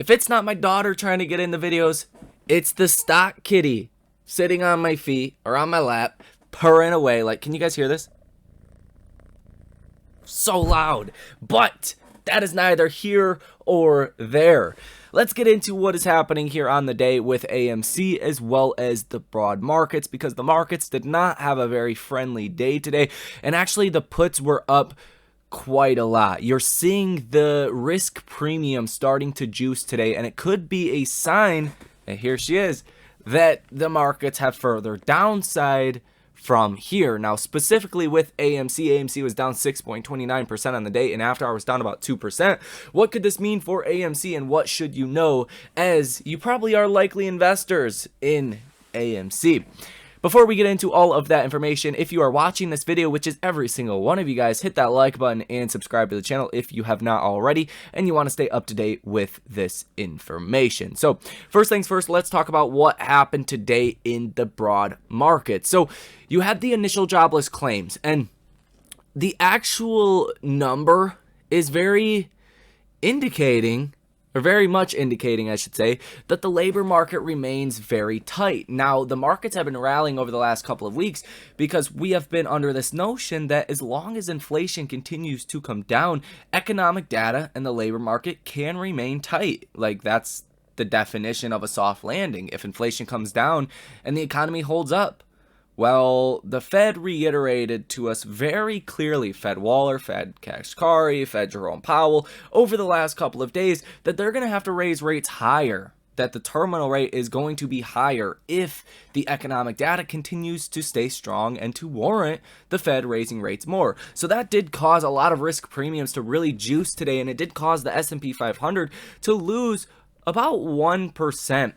If it's not my daughter trying to get in the videos, it's the stock kitty sitting on my feet or on my lap, purring away. Like, can you guys hear this? So loud. But that is neither here or there. Let's get into what is happening here on the day with AMC as well as the broad markets, because the markets did not have a very friendly day today, and actually the puts were up quite a lot. You're seeing the risk premium starting to juice today, and it could be a sign, and here she is, that the markets have further downside from here. Now, specifically with AMC was down 6.29% on the day, and after hours down about 2%. What could this mean for AMC, and what should you know, as you probably are likely investors in AMC? Before we get into all of that information, if you are watching this video, which is every single one of you guys, hit that like button and subscribe to the channel if you have not already and you want to stay up to date with this information. So first things first, let's talk about what happened today in the broad market. So you had the initial jobless claims, and the actual number is very much indicating, I should say, that the labor market remains very tight. Now, the markets have been rallying over the last couple of weeks because we have been under this notion that as long as inflation continues to come down, economic data and the labor market can remain tight. Like, that's the definition of a soft landing. If inflation comes down and the economy holds up. Well, the Fed reiterated to us very clearly, Fed Waller, Fed Kashkari, Fed Jerome Powell, over the last couple of days, that they're going to have to raise rates higher, that the terminal rate is going to be higher if the economic data continues to stay strong and to warrant the Fed raising rates more. So that did cause a lot of risk premiums to really juice today, and it did cause the S&P 500 to lose about 1%.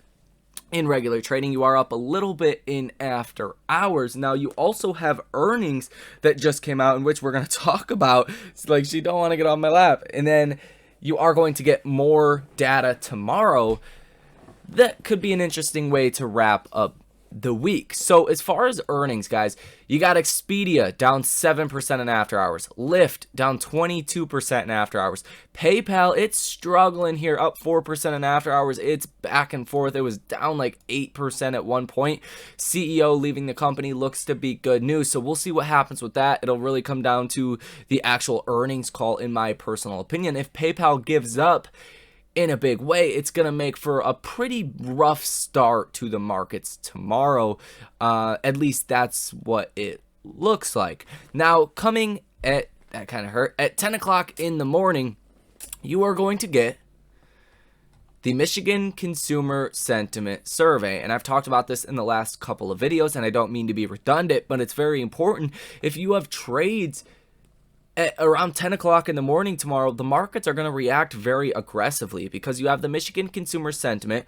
In regular trading. You are up a little bit in after hours. Now, you also have earnings that just came out, in which we're going to talk about. It's like, she don't want to get on my lap. And then you are going to get more data tomorrow. That could be an interesting way to wrap up the week. So as far as earnings, guys, you got Expedia down 7% in after hours, Lyft down 22% in after hours, PayPal, it's struggling here, up 4% in after hours. It's back and forth. It was down like 8% at one point. CEO leaving the company looks to be good news, so we'll see what happens with that. It'll really come down to the actual earnings call, in my personal opinion. If PayPal gives up in a big way, it's going to make for a pretty rough start to the markets tomorrow. At least that's what it looks like. Now, coming at, that kind of hurt, at 10 o'clock in the morning, you are going to get the Michigan Consumer Sentiment Survey. And I've talked about this in the last couple of videos, and I don't mean to be redundant, but it's very important. If you have trades at around 10 o'clock in the morning tomorrow, the markets are going to react very aggressively because you have the Michigan Consumer Sentiment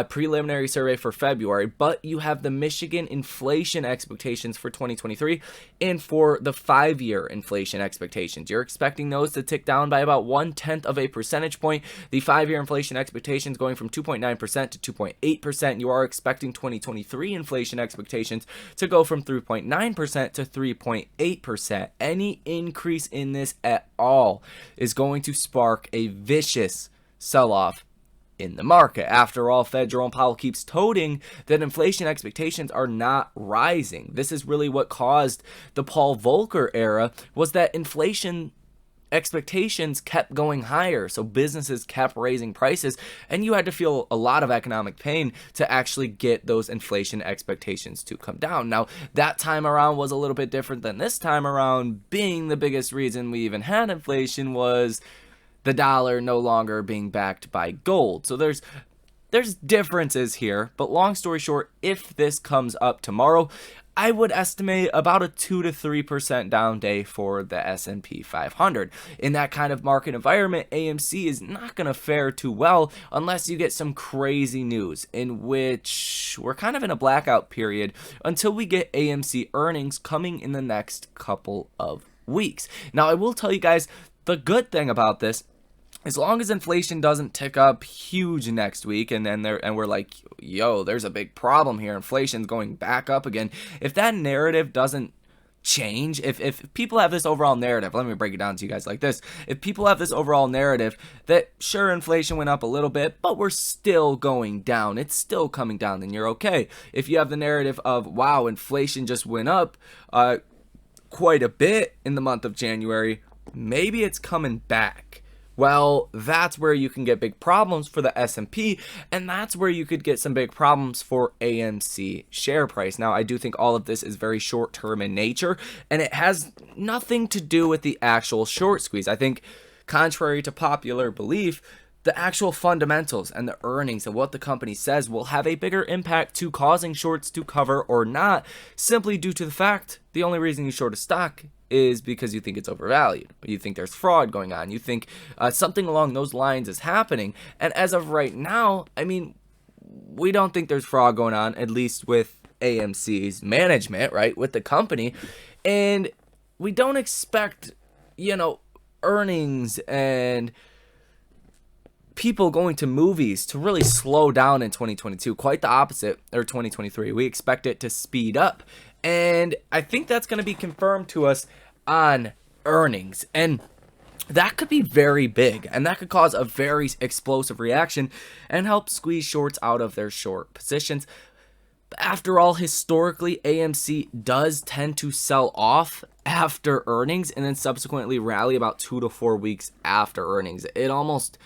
preliminary survey for February, but you have the Michigan inflation expectations for 2023 and for the 5-year inflation expectations. You're expecting those to tick down by about 1/10 of a percentage point. The 5-year inflation expectations going from 2.9% to 2.8%. You are expecting 2023 inflation expectations to go from 3.9% to 3.8%. Any increase in this at all is going to spark a vicious sell-off in the market. After all, Fed Jerome Powell keeps toting that inflation expectations are not rising. This is really what caused the Paul Volcker era, was that inflation expectations kept going higher, so businesses kept raising prices, and you had to feel a lot of economic pain to actually get those inflation expectations to come down. Now, that time around was a little bit different than this time around, being the biggest reason we even had inflation was the dollar no longer being backed by gold. So there's differences here, but long story short, if this comes up tomorrow, I would estimate about a 2 to 3% down day for the S&P 500. In that kind of market environment, AMC is not going to fare too well unless you get some crazy news, in which we're kind of in a blackout period until we get AMC earnings coming in the next couple of weeks. Now, I will tell you guys, the good thing about this, as long as inflation doesn't tick up huge next week, and we're like, yo, there's a big problem here, inflation's going back up again. If that narrative doesn't change, if people have this overall narrative, let me break it down to you guys like this. If people have this overall narrative that sure, inflation went up a little bit, but we're still going down, it's still coming down, then you're okay. If you have the narrative of, wow, inflation just went up quite a bit in the month of January, maybe it's coming back. Well, that's where you can get big problems for the S&P, and that's where you could get some big problems for AMC share price. Now, I do think all of this is very short-term in nature, and it has nothing to do with the actual short squeeze. I think, contrary to popular belief, the actual fundamentals and the earnings of what the company says will have a bigger impact to causing shorts to cover or not, simply due to the fact the only reason you short a stock is because you think it's overvalued. You think there's fraud going on. You think something along those lines is happening. And as of right now, I mean, we don't think there's fraud going on, at least with AMC's management, right, with the company. And we don't expect, earnings and people going to movies to really slow down in 2022. Quite the opposite, or 2023. We expect it to speed up. And I think that's going to be confirmed to us on earnings. And that could be very big. And that could cause a very explosive reaction and help squeeze shorts out of their short positions. After all, historically, AMC does tend to sell off after earnings and then subsequently rally about 2 to 4 weeks after earnings. It almost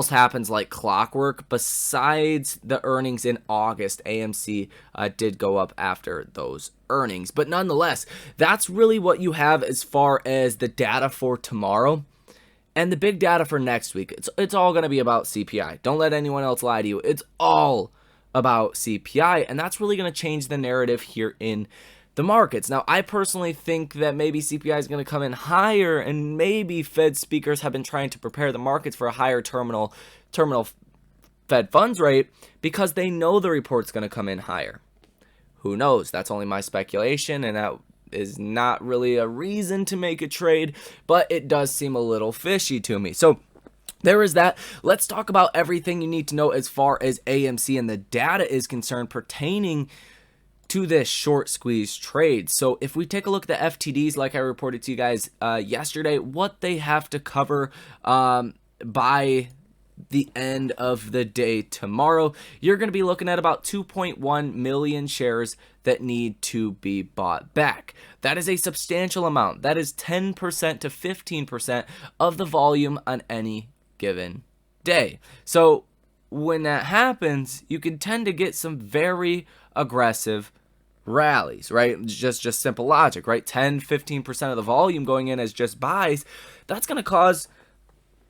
happens like clockwork. Besides the earnings in August, AMC did go up after those earnings. But nonetheless, that's really what you have as far as the data for tomorrow. And the big data for next week, it's all going to be about CPI. Don't let anyone else lie to you. It's all about CPI, and that's really going to change the narrative here in the markets. Now, I personally think that maybe CPI is going to come in higher, and maybe Fed speakers have been trying to prepare the markets for a higher terminal Fed funds rate because they know the report's going to come in higher. Who knows? That's only my speculation, and that is not really a reason to make a trade, but it does seem a little fishy to me. So there is that. Let's talk about everything you need to know as far as AMC and the data is concerned pertaining to this short squeeze trade. So if we take a look at the FTDs, like I reported to you guys yesterday, what they have to cover by the end of the day tomorrow, you're going to be looking at about 2.1 million shares that need to be bought back. That is a substantial amount. That is 10% to 15% of the volume on any given day. So when that happens, you can tend to get some very aggressive rallies, right? Just simple logic, right? 10-15% of the volume going in as just buys. That's going to cause,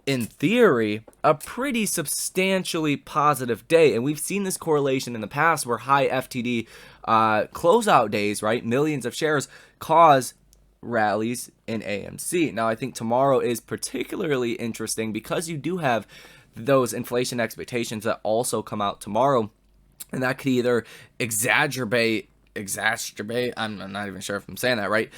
in theory, a pretty substantially positive day. And we've seen this correlation in the past where high FTD closeout days, right, millions of shares, cause rallies in AMC. Now, I think tomorrow is particularly interesting because you do have those inflation expectations that also come out tomorrow, and that could either exacerbate, I'm not even sure if I'm saying that right,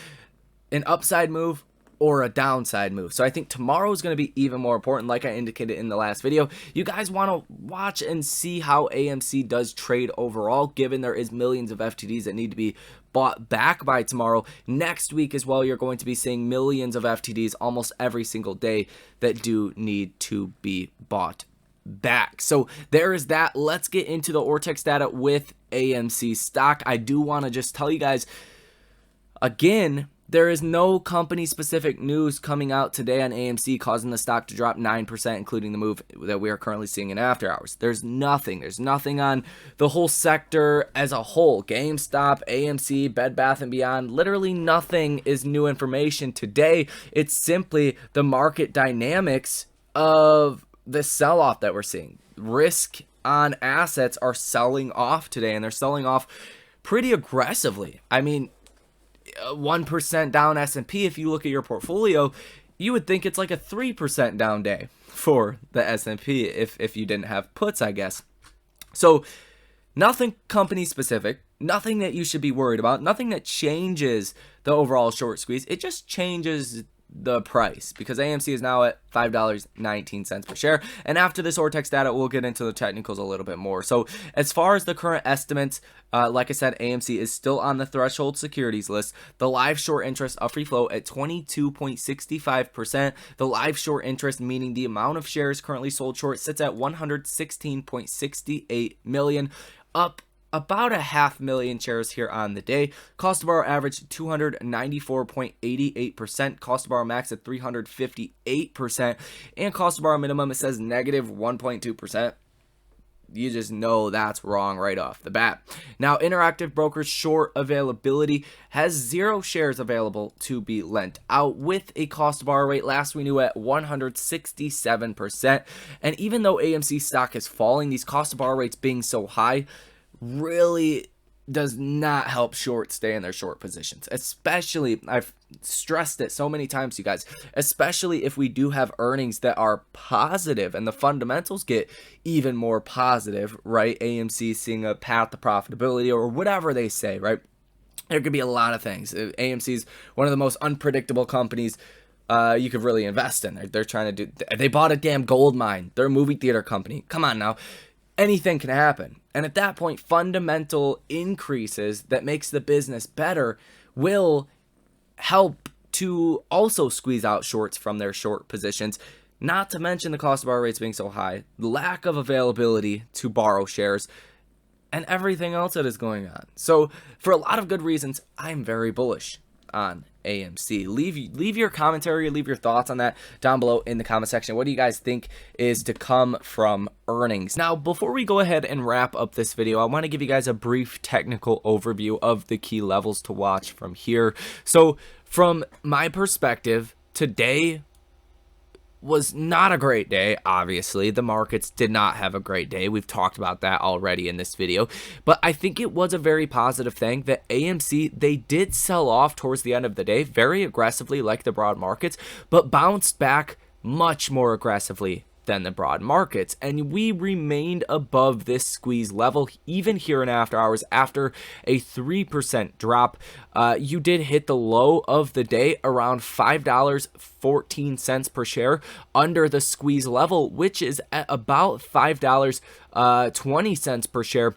an upside move or a downside move. So I think tomorrow is going to be even more important. Like I indicated in the last video, you guys want to watch and see how AMC does trade overall, given there is millions of FTDs that need to be bought back by tomorrow. Next week as well, you're going to be seeing millions of FTDs almost every single day that do need to be bought back. So there is that. Let's get into the Vortex data with AMC stock. I do want to just tell you guys again, there is no company-specific news coming out today on AMC causing the stock to drop 9%, including the move that we are currently seeing in after hours. There's nothing. There's nothing on the whole sector as a whole. GameStop, AMC, Bed Bath & Beyond, literally nothing is new information today. It's simply the market dynamics of the sell-off that we're seeing. Risk on assets are selling off today, and they're selling off pretty aggressively. I mean, 1% down S&P, if you look at your portfolio, you would think it's like a 3% down day for the S&P if you didn't have puts, I guess. So nothing company specific, nothing that you should be worried about, nothing that changes the overall short squeeze. It just changes the price, because AMC is now at $5.19 per share. And after this Vortex data, we'll get into the technicals a little bit more. So as far as the current estimates, like I said, AMC is still on the threshold securities list. The live short interest of free float at 22.65%. The live short interest, meaning the amount of shares currently sold short, sits at 116.68 million, up about 500,000 shares here on the day. Cost to borrow average 294.88%. Cost to borrow max at 358%. And cost to borrow minimum, it says negative 1.2%. You just know that's wrong right off the bat. Now, Interactive Brokers short availability has 0 shares available to be lent out, with a cost to borrow rate last we knew at 167%. And even though AMC stock is falling, these cost to borrow rates being so high really does not help shorts stay in their short positions. Especially, I've stressed it so many times, you guys, especially if we do have earnings that are positive and the fundamentals get even more positive, right? AMC seeing a path to profitability or whatever they say, right? There could be a lot of things. AMC is one of the most unpredictable companies you could really invest in. They're trying to do, they bought a damn gold mine. They're a movie theater company. Come on now. Anything can happen. And at that point, fundamental increases that makes the business better will help to also squeeze out shorts from their short positions. Not to mention the cost of borrow rates being so high, lack of availability to borrow shares, and everything else that is going on. So for a lot of good reasons, I'm very bullish on AMC. Leave your commentary, leave your thoughts on that down below in the comment section. What do you guys think is to come from earnings? Now, before we go ahead and wrap up this video, I want to give you guys a brief technical overview of the key levels to watch from here. So from my perspective, today was not a great day. Obviously, the markets did not have a great day. We've talked about that already in this video, but I think it was a very positive thing that AMC, they did sell off towards the end of the day very aggressively like the broad markets, but bounced back much more aggressively than the broad markets, and we remained above this squeeze level even here in after hours. After a 3% drop, you did hit the low of the day around $5.14 per share under the squeeze level, which is at about $5.20 per share.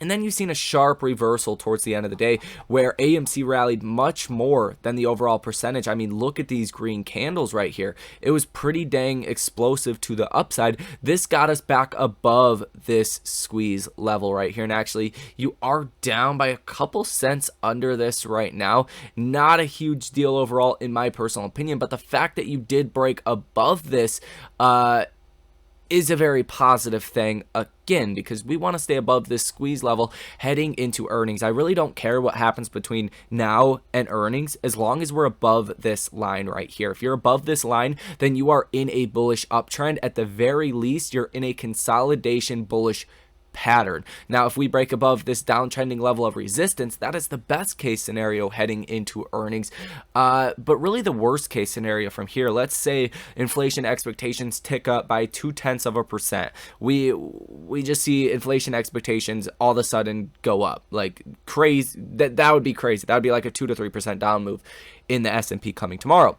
And then you've seen a sharp reversal towards the end of the day where AMC rallied much more than the overall percentage. I mean, look at these green candles right here. It was pretty dang explosive to the upside. This got us back above this squeeze level right here. And actually, you are down by a couple cents under this right now. Not a huge deal overall in my personal opinion, but the fact that you did break above this is a very positive thing, again, because we want to stay above this squeeze level heading into earnings. I really don't care what happens between now and earnings as long as we're above this line right here. If you're above this line, then you are in a bullish uptrend. At the very least, you're in a consolidation bullish pattern. Now, if we break above this downtrending level of resistance, that is the best case scenario heading into earnings. But really the worst case scenario from here, let's say inflation expectations tick up by 0.2%. We just see inflation expectations all of a sudden go up like crazy. That would be crazy. That would be like a 2 to 3% down move in the S&P coming tomorrow.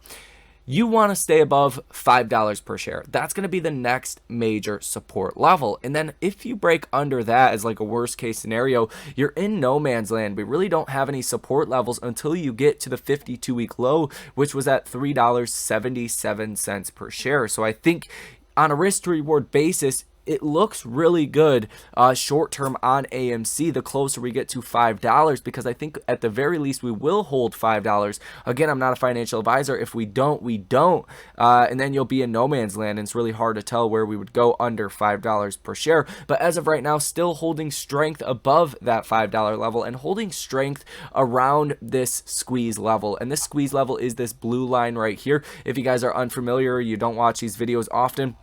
You want to stay above $5 per share. That's going to be the next major support level. And then if you break under that as like a worst case scenario, you're in no man's land. We really don't have any support levels until you get to the 52-week low, which was at $3.77 per share. So I think on a risk to reward basis, it looks really good short term on AMC the closer we get to $5, because I think at the very least we will hold $5. Again, I'm not a financial advisor. If we don't, we don't. And then you'll be in no man's land, and it's really hard to tell where we would go under $5 per share. But as of right now, still holding strength above that $5 level and holding strength around this squeeze level. And this squeeze level is this blue line right here. If you guys are unfamiliar, you don't watch these videos often,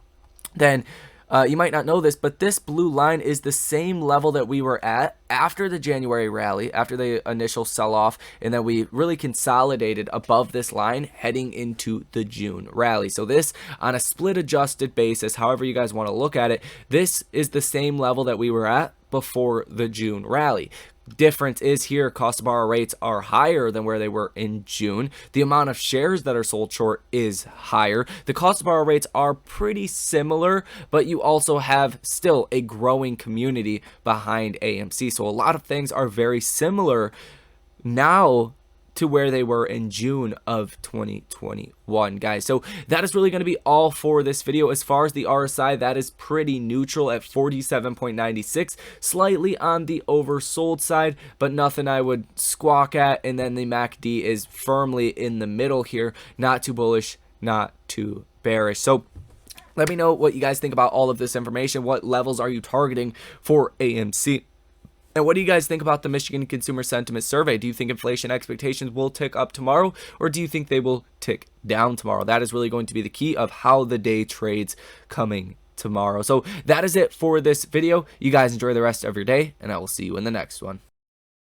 then you might not know this, but this blue line is the same level that we were at after the January rally, after the initial sell-off, and then we really consolidated above this line heading into the June rally. So this, on a split adjusted basis, however you guys want to look at it, this is the same level that we were at before the June rally. Difference is here, cost to borrow rates are higher than where they were in June. The amount of shares that are sold short is higher. The cost to borrow rates are pretty similar, but you also have still a growing community behind AMC. So a lot of things are very similar now to where they were in June of 2021, guys. So that is really going to be all for this video. As far as the RSI, that is pretty neutral at 47.96, slightly on the oversold side, but nothing I would squawk at. And then the MACD is firmly in the middle here, not too bullish, not too bearish. So let me know what you guys think about all of this information. What levels are you targeting for AMC? And what do you guys think about the Michigan Consumer Sentiment Survey? Do you think inflation expectations will tick up tomorrow, or do you think they will tick down tomorrow? That is really going to be the key of how the day trades coming tomorrow. So that is it for this video. You guys enjoy the rest of your day, and I will see you in the next one.